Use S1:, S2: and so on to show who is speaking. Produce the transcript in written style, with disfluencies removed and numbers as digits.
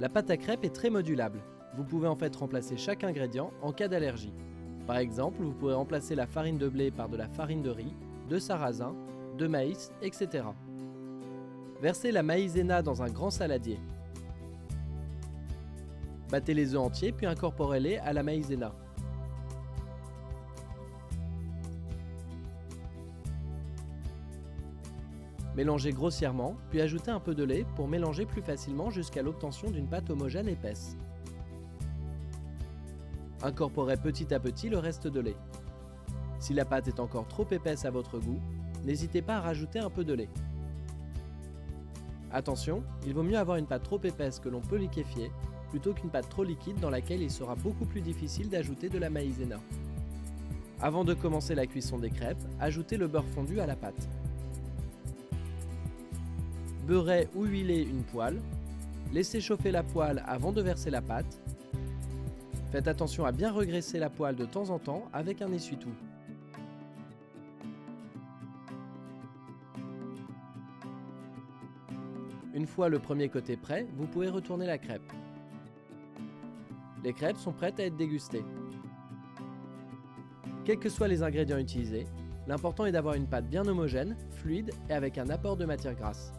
S1: La pâte à crêpes est très modulable. Vous pouvez en fait remplacer chaque ingrédient en cas d'allergie. Par exemple, vous pourrez remplacer la farine de blé par de la farine de riz, de sarrasin, de maïs, etc. Versez la maïzena dans un grand saladier. Battez les œufs entiers puis incorporez-les à la maïzena. Mélangez grossièrement, puis ajoutez un peu de lait pour mélanger plus facilement jusqu'à l'obtention d'une pâte homogène épaisse. Incorporez petit à petit le reste de lait. Si la pâte est encore trop épaisse à votre goût, n'hésitez pas à rajouter un peu de lait. Attention, il vaut mieux avoir une pâte trop épaisse que l'on peut liquéfier, plutôt qu'une pâte trop liquide dans laquelle il sera beaucoup plus difficile d'ajouter de la maïzena. Avant de commencer la cuisson des crêpes, ajoutez le beurre fondu à la pâte. Beurrez ou huilez une poêle, laissez chauffer la poêle avant de verser la pâte. Faites attention à bien regraisser la poêle de temps en temps avec un essuie-tout. Une fois le premier côté prêt, vous pouvez retourner la crêpe. Les crêpes sont prêtes à être dégustées. Quels que soient les ingrédients utilisés, l'important est d'avoir une pâte bien homogène, fluide et avec un apport de matière grasse.